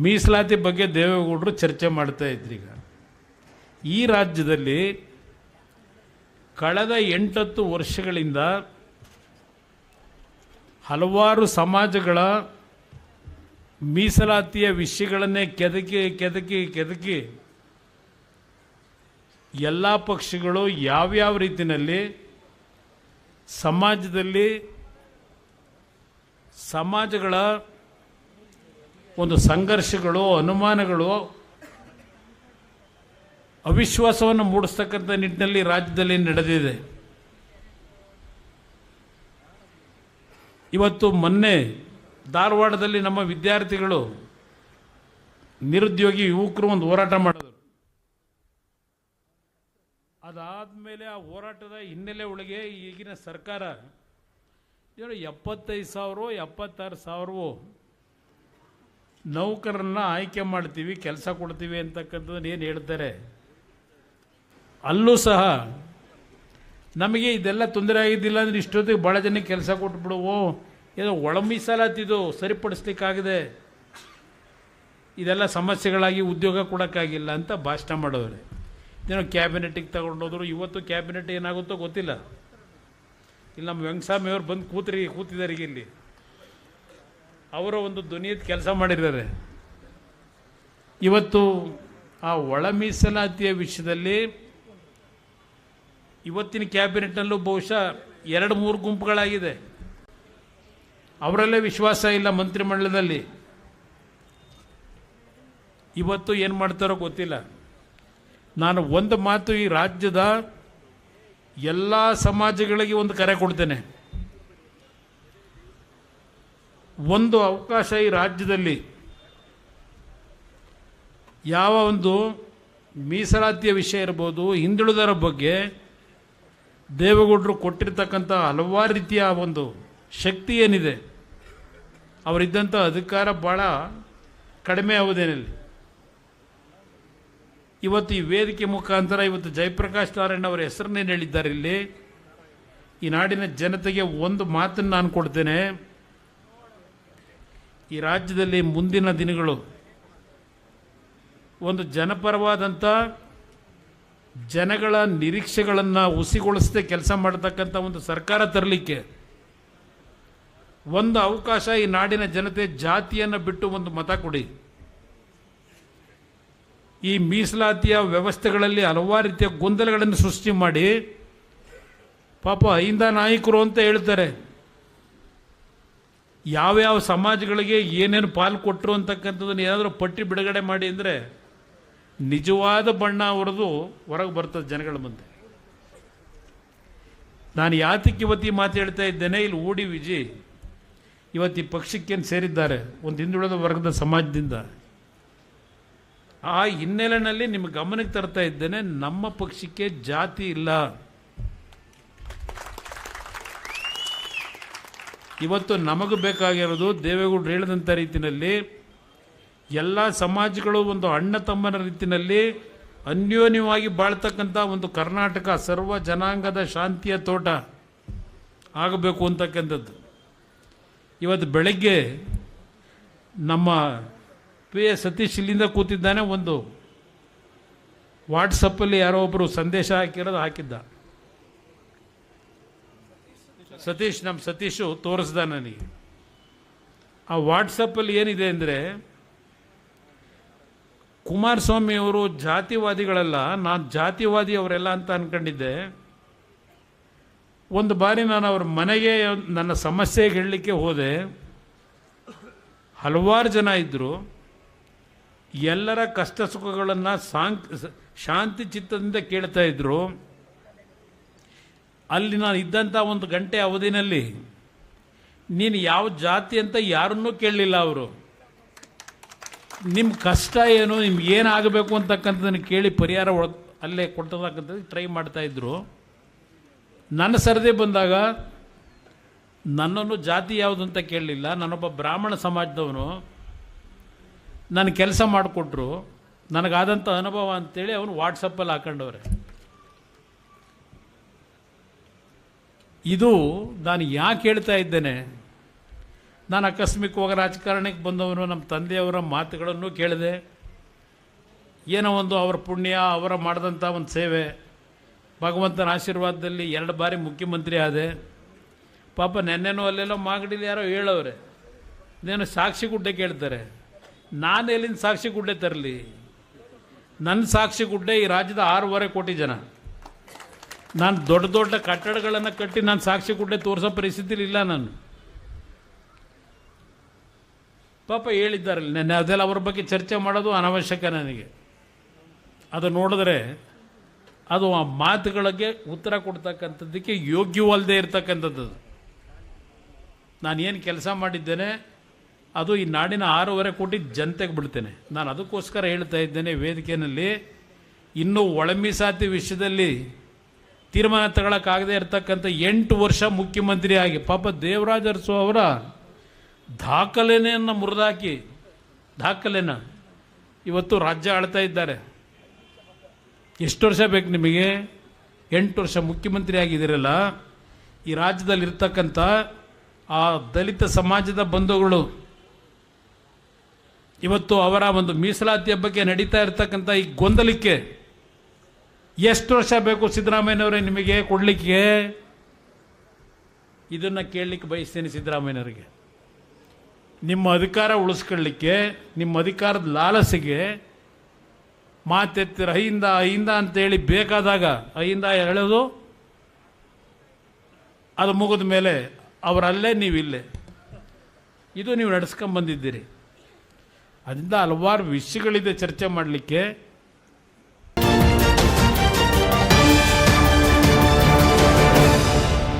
ಮೀಸಲಾತಿ ಬಗ್ಗೆ ದೇವೇಗೌಡರು ಚರ್ಚೆ ಮಾಡ್ತಾ ಇದ್ರೀಗ. ಈ ರಾಜ್ಯದಲ್ಲಿ ಕಳೆದ 8-10 ವರ್ಷಗಳಿಂದ ಹಲವಾರು ಸಮಾಜಗಳ ಮೀಸಲಾತಿಯ ವಿಷಯಗಳನ್ನೇ ಕೆದಕಿ ಎಲ್ಲ ಪಕ್ಷಗಳು ಯಾವ್ಯಾವ ರೀತಿಯಲ್ಲಿ ಸಮಾಜಗಳ ಒಂದು ಸಂಘರ್ಷಗಳು, ಅನುಮಾನಗಳು, ಅವಿಶ್ವಾಸವನ್ನು ಮೂಡಿಸ್ತಕ್ಕಂಥ ನಿಟ್ಟಿನಲ್ಲಿ ರಾಜ್ಯದಲ್ಲಿ ನಡೆದಿದೆ. ಇವತ್ತು ಮೊನ್ನೆ ಧಾರವಾಡದಲ್ಲಿ ನಮ್ಮ ವಿದ್ಯಾರ್ಥಿಗಳು, ನಿರುದ್ಯೋಗಿ ಯುವಕರು ಒಂದು ಹೋರಾಟ ಮಾಡಿದರು. ಅದಾದಮೇಲೆ ಆ ಹೋರಾಟದ ಹಿನ್ನೆಲೆ ಒಳಗೆ ಈಗಿನ ಸರ್ಕಾರ 75,000 76,000 ನೌಕರರನ್ನ ಆಯ್ಕೆ ಮಾಡ್ತೀವಿ, ಕೆಲಸ ಕೊಡ್ತೀವಿ ಅಂತಕ್ಕಂಥದ್ದನ್ನು ಏನು ಹೇಳ್ತಾರೆ, ಅಲ್ಲೂ ಸಹ ನಮಗೆ ಇದೆಲ್ಲ ತೊಂದರೆ ಆಗಿದ್ದಿಲ್ಲ ಅಂದರೆ ಇಷ್ಟೊತ್ತಿಗೆ ಭಾಳ ಜನಕ್ಕೆ ಕೆಲಸ ಕೊಟ್ಬಿಡುವು, ಏನೋ ಒಳ ಮೀಸಲಾತಿದು ಸರಿಪಡಿಸ್ಲಿಕ್ಕಾಗಿದೆ, ಇದೆಲ್ಲ ಸಮಸ್ಯೆಗಳಾಗಿ ಉದ್ಯೋಗ ಕೊಡೋಕ್ಕಾಗಿಲ್ಲ ಅಂತ ಭಾಷಣ ಮಾಡೋರೆ. ಏನೋ ಕ್ಯಾಬಿನೆಟ್ಟಿಗೆ ತಗೊಂಡೋದ್ರು. ಇವತ್ತು ಕ್ಯಾಬಿನೆಟ್ ಏನಾಗುತ್ತೋ ಗೊತ್ತಿಲ್ಲ. ಇಲ್ಲಿ ನಮ್ಮ ವೆಂಕಟಸ್ವಾಮಿ ಅವರು ಬಂದು ಕೂತಿದ್ದಾರೆ ಈಗ ಇಲ್ಲಿ. ಅವರ ಒಂದು ಧ್ವನಿಯದ ಕೆಲಸ ಮಾಡಿದ್ದಾರೆ. ಇವತ್ತು ಆ ಒಳ ಮೀಸಲಾತಿಯ ವಿಷಯದಲ್ಲಿ ಇವತ್ತಿನ ಕ್ಯಾಬಿನೆಟ್ನಲ್ಲೂ ಬಹುಶಃ 2-3 ಗುಂಪುಗಳಾಗಿದೆ. ಅವರಲ್ಲೇ ವಿಶ್ವಾಸ ಇಲ್ಲ ಮಂತ್ರಿಮಂಡಲದಲ್ಲಿ. ಇವತ್ತು ಏನು ಮಾಡ್ತಾರೋ ಗೊತ್ತಿಲ್ಲ. ನಾನು ಒಂದು ಮಾತು ಈ ರಾಜ್ಯದ ಎಲ್ಲ ಸಮಾಜಗಳಿಗೆ ಒಂದು ಕರೆ ಕೊಡ್ತೇನೆ. ಒಂದು ಅವಕಾಶ ಈ ರಾಜ್ಯದಲ್ಲಿ ಯಾವ ಒಂದು ಮೀಸಲಾತಿಯ ವಿಷಯ ಇರ್ಬೋದು, ಹಿಂದುಳಿದರ ಬಗ್ಗೆ ದೇವೇಗೌಡರು ಕೊಟ್ಟಿರ್ತಕ್ಕಂಥ ಹಲವಾರು ರೀತಿಯ ಒಂದು ಶಕ್ತಿ ಏನಿದೆ, ಅವರಿದ್ದಂಥ ಅಧಿಕಾರ ಭಾಳ ಕಡಿಮೆ ಅವಧಿಯಲ್ಲಿ. ಇವತ್ತು ಈ ವೇದಿಕೆ ಮುಖಾಂತರ ಇವತ್ತು ಜಯಪ್ರಕಾಶ್ ನಾರಾಯಣ್ ಅವರ ಹೆಸರನ್ನೇನು ಹೇಳಿದ್ದಾರೆ ಇಲ್ಲಿ, ಈ ನಾಡಿನ ಜನತೆಗೆ ಒಂದು ಮಾತನ್ನು ನಾನು ಕೊಡ್ತೇನೆ. ಈ ರಾಜ್ಯದಲ್ಲಿ ಮುಂದಿನ ದಿನಗಳು ಒಂದು ಜನಪರವಾದಂಥ ಜನಗಳ ನಿರೀಕ್ಷೆಗಳನ್ನು ಹುಸಿಗೊಳಿಸದೆ ಕೆಲಸ ಮಾಡತಕ್ಕಂಥ ಒಂದು ಸರ್ಕಾರ ತರಲಿಕ್ಕೆ ಒಂದು ಅವಕಾಶ ಈ ನಾಡಿನ ಜನತೆ ಜಾತಿಯನ್ನು ಬಿಟ್ಟು ಒಂದು ಮತ ಕೊಡಿ. ಈ ಮೀಸಲಾತಿಯ ವ್ಯವಸ್ಥೆಗಳಲ್ಲಿ ಹಲವಾರು ರೀತಿಯ ಗೊಂದಲಗಳನ್ನು ಸೃಷ್ಟಿ ಮಾಡಿ ಪಾಪ ಅಹಿಂದ ನಾಯಕರು ಅಂತ ಹೇಳ್ತಾರೆ. ಯಾವ್ಯಾವ ಸಮಾಜಗಳಿಗೆ ಏನೇನು ಪಾಲು ಕೊಟ್ಟರು ಅಂತಕ್ಕಂಥದ್ದನ್ನು ಏನಾದರೂ ಪಟ್ಟಿ ಬಿಡುಗಡೆ ಮಾಡಿ ಅಂದರೆ ನಿಜವಾದ ಬಣ್ಣ ಹೊರದು ಹೊರಗೆ ಬರ್ತದೆ ಜನಗಳ ಮುಂದೆ. ನಾನು ಯಾತಕ್ಕೆ ಇವತ್ತು ಈ ಮಾತು ಹೇಳ್ತಾ ಇದ್ದೇನೆ, ಇಲ್ಲಿ ಓಡಿ ವಿಜಿ ಇವತ್ತು ಈ ಪಕ್ಷಕ್ಕೇನು ಸೇರಿದ್ದಾರೆ ಒಂದು ಹಿಂದುಳಿದ ವರ್ಗದ ಸಮಾಜದಿಂದ. ಆ ಹಿನ್ನೆಲೆಯಲ್ಲಿ ನಿಮ್ಮ ಗಮನಕ್ಕೆ ತರ್ತಾ ಇದ್ದೇನೆ, ನಮ್ಮ ಪಕ್ಷಕ್ಕೆ ಜಾತಿ ಇಲ್ಲ. ಇವತ್ತು ನಮಗೆ ಬೇಕಾಗಿರೋದು ದೇವೇಗೌಡರು ಹೇಳಿದಂಥ ರೀತಿಯಲ್ಲಿ ಎಲ್ಲ ಸಮಾಜಗಳು ಒಂದು ಅಣ್ಣ ತಮ್ಮನ ರೀತಿಯಲ್ಲಿ ಅನ್ಯೋನ್ಯವಾಗಿ ಬಾಳ್ತಕ್ಕಂಥ ಒಂದು ಕರ್ನಾಟಕ ಸರ್ವ ಜನಾಂಗದ ಶಾಂತಿಯ ತೋಟ ಆಗಬೇಕು ಅಂತಕ್ಕಂಥದ್ದು. ಇವತ್ತು ಬೆಳಗ್ಗೆ ನಮ್ಮ PS ಸತೀಶ್ ಇಲ್ಲಿಂದ ಕೂತಿದ್ದಾನೆ. ಒಂದು ವಾಟ್ಸಪ್ಪಲ್ಲಿ ಯಾರೋ ಒಬ್ಬರು ಸಂದೇಶ ಹಾಕಿದ್ದ. ನಮ್ಮ ಸತೀಶು ತೋರಿಸ್ದ ನನಗೆ. ಆ ವಾಟ್ಸಪ್ಪಲ್ಲಿ ಏನಿದೆ ಅಂದರೆ, ಕುಮಾರಸ್ವಾಮಿ ಅವರು ಜಾತಿವಾದಿಗಳಲ್ಲ, ನಾನು ಜಾತಿವಾದಿ ಅವರೆಲ್ಲ ಅಂತ ಅಂದ್ಕೊಂಡಿದ್ದೆ. ಒಂದು ಬಾರಿ ನಾನು ಅವ್ರ ಮನೆಗೆ ನನ್ನ ಸಮಸ್ಯೆ ಹೇಳಲಿಕ್ಕೆ ಹೋದೆ. ಹಲವಾರು ಜನ ಇದ್ದರು. ಎಲ್ಲರ ಕಷ್ಟ ಸುಖಗಳನ್ನು ಶಾಂತಿ ಚಿತ್ತದಿಂದ ಕೇಳ್ತಾ ಇದ್ದರು. ಅಲ್ಲಿ ನಾನು ಇದ್ದಂಥ 1 ಗಂಟೆ ಅವಧಿನಲ್ಲಿ ನೀನು ಯಾವ ಜಾತಿ ಅಂತ ಯಾರನ್ನೂ ಕೇಳಲಿಲ್ಲ. ಅವರು ನಿಮ್ಮ ಕಷ್ಟ ಏನು, ನಿಮ್ಗೆ ಏನಾಗಬೇಕು ಅಂತಕ್ಕಂಥದ್ದನ್ನು ಕೇಳಿ ಪರಿಹಾರ ಅಲ್ಲೇ ಕೊಡ್ತಕ್ಕಂಥದ್ದು ಟ್ರೈ ಮಾಡ್ತಾಯಿದ್ರು. ನನ್ನ ಸರದಿ ಬಂದಾಗ ನನ್ನನ್ನು ಜಾತಿ ಯಾವುದು ಅಂತ ಕೇಳಲಿಲ್ಲ. ನಾನೊಬ್ಬ ಬ್ರಾಹ್ಮಣ ಸಮಾಜದವನು, ನನ್ನ ಕೆಲಸ ಮಾಡಿಕೊಟ್ರು, ನನಗಾದಂಥ ಅನುಭವ ಅಂತೇಳಿ ಅವನು ವಾಟ್ಸಪ್ಪಲ್ಲಿ ಹಾಕೊಂಡವ್ರೆ. ಇದು ನಾನು ಯಾಕೆ ಹೇಳ್ತಾ ಇದ್ದೇನೆ, ನಾನು ಆಕಸ್ಮಿಕವಾಗಿ ರಾಜಕಾರಣಕ್ಕೆ ಬಂದವನು, ನಮ್ಮ ತಂದೆಯವರ ಮಾತುಗಳನ್ನು ಕೇಳಿದೆ. ಏನೋ ಒಂದು ಅವರ ಪುಣ್ಯ, ಅವರ ಮಾಡಿದಂಥ ಒಂದು ಸೇವೆ, ಭಗವಂತನ ಆಶೀರ್ವಾದದಲ್ಲಿ 2 ಬಾರಿ ಮುಖ್ಯಮಂತ್ರಿ ಆದೆ. ಪಾಪ ನೆನ್ನೆನೂ ಅಲ್ಲೆಲ್ಲೋ ಮಾಗಡಿಲಿ ಯಾರೋ ಹೇಳವ್ರೆ, ನೀನು ಸಾಕ್ಷಿ ಗುಡ್ಡೆ ಕೇಳ್ತಾರೆ. ನಾನು ಎಲ್ಲಿಂದ ಸಾಕ್ಷಿ ಗುಡ್ಡೆ ತರಲಿ? ನನ್ನ ಸಾಕ್ಷಿ ಗುಡ್ಡೆ ಈ ರಾಜ್ಯದ 6.5 ಕೋಟಿ ಜನ. ನಾನು ದೊಡ್ಡ ದೊಡ್ಡ ಕಟ್ಟಡಗಳನ್ನು ಕಟ್ಟಿ ನಾನು ಸಾಕ್ಷಿ ಗುಡ್ಡೆ ತೋರಿಸೋ ಪರಿಸ್ಥಿತಿಲಿ ಇಲ್ಲ ನಾನು. ಪಾಪ ಹೇಳಿದ್ದಾರೆ ನೆನ್ನೆ, ಅದೆಲ್ಲ ಅವ್ರ ಬಗ್ಗೆ ಚರ್ಚೆ ಮಾಡೋದು ಅನವಶ್ಯಕ ನನಗೆ. ಅದು ನೋಡಿದ್ರೆ ಅದು ಆ ಮಾತುಗಳಿಗೆ ಉತ್ತರ ಕೊಡ್ತಕ್ಕಂಥದ್ದಕ್ಕೆ ಯೋಗ್ಯವಲ್ಲದೆ ಇರ್ತಕ್ಕಂಥದ್ದು. ನಾನೇನು ಕೆಲಸ ಮಾಡಿದ್ದೇನೆ ಅದು ಈ ನಾಡಿನ 6.5 ಕೋಟಿ ಜನತೆಗೆ ಬಿಡ್ತೇನೆ. ನಾನು ಅದಕ್ಕೋಸ್ಕರ ಹೇಳ್ತಾ ಇದ್ದೇನೆ ವೇದಿಕೆಯಲ್ಲಿ, ಇನ್ನೂ ಒಳ ಮೀಸಲಾತಿ ವಿಷಯದಲ್ಲಿ ತೀರ್ಮಾನ ತಗೊಳ್ಳೋಕ್ಕಾಗದೇ ಇರತಕ್ಕಂಥ 8 ವರ್ಷ ಮುಖ್ಯಮಂತ್ರಿ ಆಗಿ ಪಾಪ ದೇವರಾಜ ಅರಸು ಅವರ ದಾಖಲೆಯನ್ನು ಮುರಿದಾಕಿ ದಾಖಲೆನ ಇವತ್ತು ರಾಜ್ಯ ಆಳ್ತಾ ಇದ್ದಾರೆ. ಎಷ್ಟು ವರ್ಷ ಬೇಕು ನಿಮಗೆ? 8 ವರ್ಷ ಮುಖ್ಯಮಂತ್ರಿ ಆಗಿದ್ದೀರಲ್ಲ. ಈ ರಾಜ್ಯದಲ್ಲಿರ್ತಕ್ಕಂಥ ಆ ದಲಿತ ಸಮಾಜದ ಬಂಧುಗಳು ಇವತ್ತು ಅವರ ಒಂದು ಮೀಸಲಾತಿಯ ಬಗ್ಗೆ ನಡೀತಾ ಇರ್ತಕ್ಕಂಥ ಈ ಗೊಂದಲಕ್ಕೆ ಎಷ್ಟು ವರ್ಷ ಬೇಕು ಸಿದ್ದರಾಮಯ್ಯನವರೇ ನಿಮಗೆ ಕೊಡಲಿಕ್ಕೆ? ಇದನ್ನು ಕೇಳಲಿಕ್ಕೆ ಬಯಸ್ತೇನೆ ಸಿದ್ದರಾಮಯ್ಯನವರಿಗೆ. ನಿಮ್ಮ ಅಧಿಕಾರ ಉಳಿಸ್ಕೊಳ್ಳಿಕ್ಕೆ, ನಿಮ್ಮ ಅಧಿಕಾರದ ಲಾಲಸೆಗೆ ಮಾತೆತ್ತಿರ ಅಹಿಂದ ಅಂತೇಳಿ ಬೇಕಾದಾಗ ಅಹಿಂದ ಹೇಳೋದು, ಅದು ಮುಗಿದ ಮೇಲೆ ಅವರಲ್ಲೇ ನೀವಿಲ್ಲೇ, ಇದು ನೀವು ನಡೆಸ್ಕೊಂಬಂದಿದ್ದೀರಿ. ಅದರಿಂದ ಹಲವಾರು ವಿಷಯಗಳಿದೆ ಚರ್ಚೆ ಮಾಡಲಿಕ್ಕೆ.